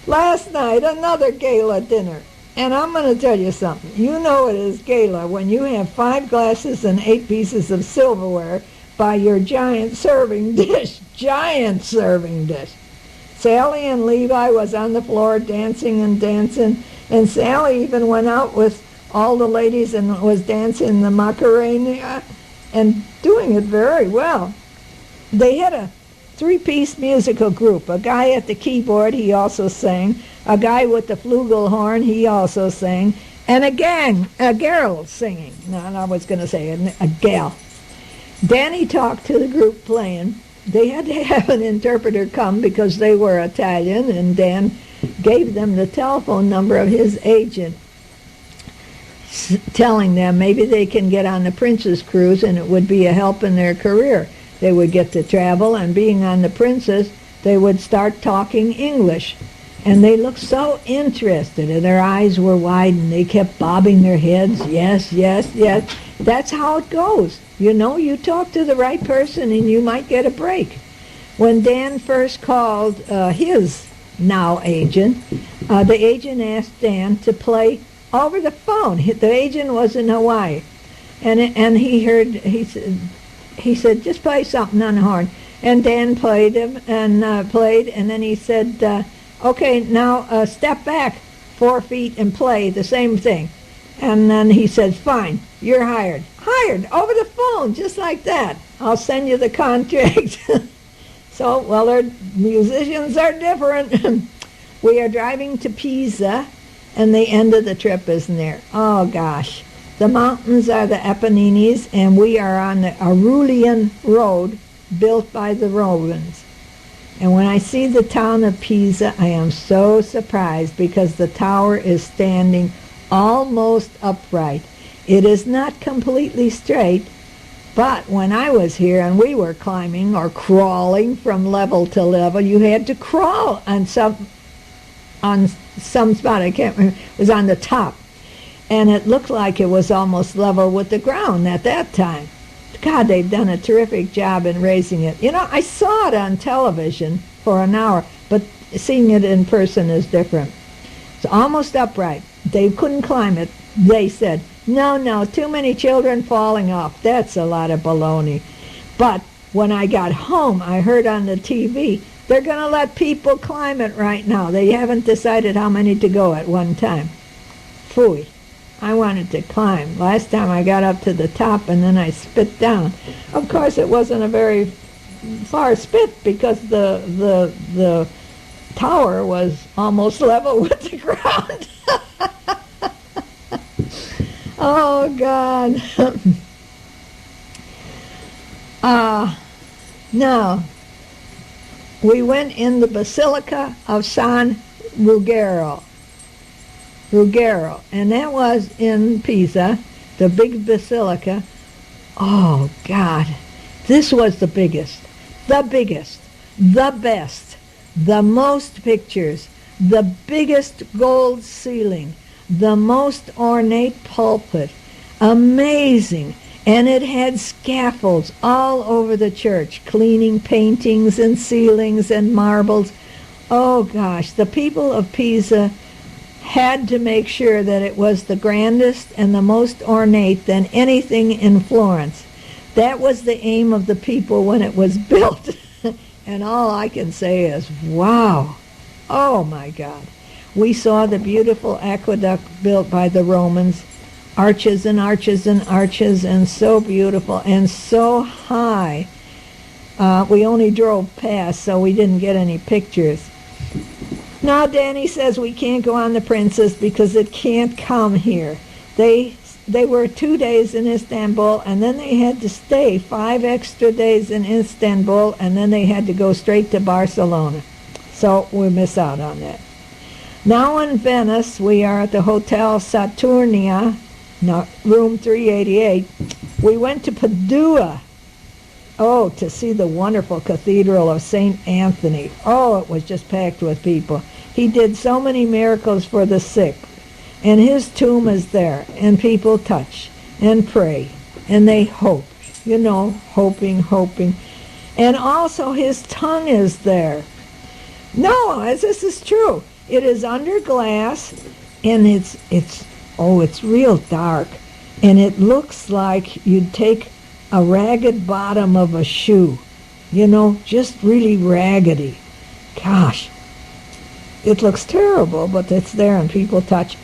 Last night, another gala dinner. And I'm going to tell you something. You know it is gala when you have 5 glasses and 8 pieces of silverware by your giant serving dish. Giant serving dish. Sally and Levi was on the floor dancing and dancing. And Sally even went out with all the ladies and was dancing the Macarena and doing it very well. They had a 3-piece musical group. A guy at the keyboard, he also sang. A guy with the flugelhorn, he also sang. And a girl singing. No, I was going to say a gal. Danny talked to the group playing. They had to have an interpreter come because they were Italian, and Dan gave them the telephone number of his agent, telling them maybe they can get on the Princess cruise and it would be a help in their career. They would get to travel, and being on the Princess, they would start talking English. And they looked so interested, and their eyes were wide, and they kept bobbing their heads, yes, yes, yes. That's how it goes. You know, you talk to the right person, and you might get a break. When Dan first called his now agent, the agent asked Dan to play over the phone. The agent was in Hawaii, and he said, just play something on the horn. And Dan played him and played, and then he said, okay, now step back 4 feet and play the same thing. And then he said, fine, you're hired. Hired over the phone, just like that. I'll send you the contract. So, well, our musicians are different. We are driving to Pisa, and the end of the trip is near. Oh, gosh. The mountains are the Apennines, and we are on the Arulian Road built by the Romans. And when I see the town of Pisa, I am so surprised because the tower is standing almost upright. It is not completely straight, but when I was here and we were climbing or crawling from level to level, you had to crawl on some spot. I can't remember. It was on the top. And it looked like it was almost level with the ground at that time. God, they've done a terrific job in raising it. You know, I saw it on television for an hour, but seeing it in person is different. It's almost upright. They couldn't climb it. They said, no, too many children falling off. That's a lot of baloney. But when I got home, I heard on the TV, they're going to let people climb it right now. They haven't decided how many to go at one time. Phooey. I wanted to climb. Last time I got up to the top and then I spit down. Of course, it wasn't a very far spit because the tower was almost level with the ground. Oh, God. Now, we went in the Basilica of San Ruggero, and that was in Pisa, the big basilica. Oh, God, this was the biggest, the best, the most pictures, the biggest gold ceiling, the most ornate pulpit, amazing. And it had scaffolds all over the church, cleaning paintings and ceilings and marbles. Oh, gosh, the people of Pisa had to make sure that it was the grandest and the most ornate than anything in Florence. That was the aim of the people when it was built. And all I can say is, wow. Oh, my God. We saw the beautiful aqueduct built by the Romans, arches and arches and arches, and so beautiful and so high. We only drove past, so we didn't get any pictures. Now Danny says we can't go on the Princess because it can't come here. They were 2 days in Istanbul, and then they had to stay 5 extra days in Istanbul, and then they had to go straight to Barcelona. So we miss out on that. Now in Venice, we are at the Hotel Saturnia, room 388. We went to Padua, to see the wonderful Cathedral of St. Anthony. Oh, it was just packed with people. He did so many miracles for the sick. And his tomb is there, and people touch and pray, and they hope, hoping. And also his tongue is there. No, this is true. It is under glass, and it's real dark, and it looks like you'd take a ragged bottom of a shoe, just really raggedy. Gosh, it looks terrible, but it's there and people touch.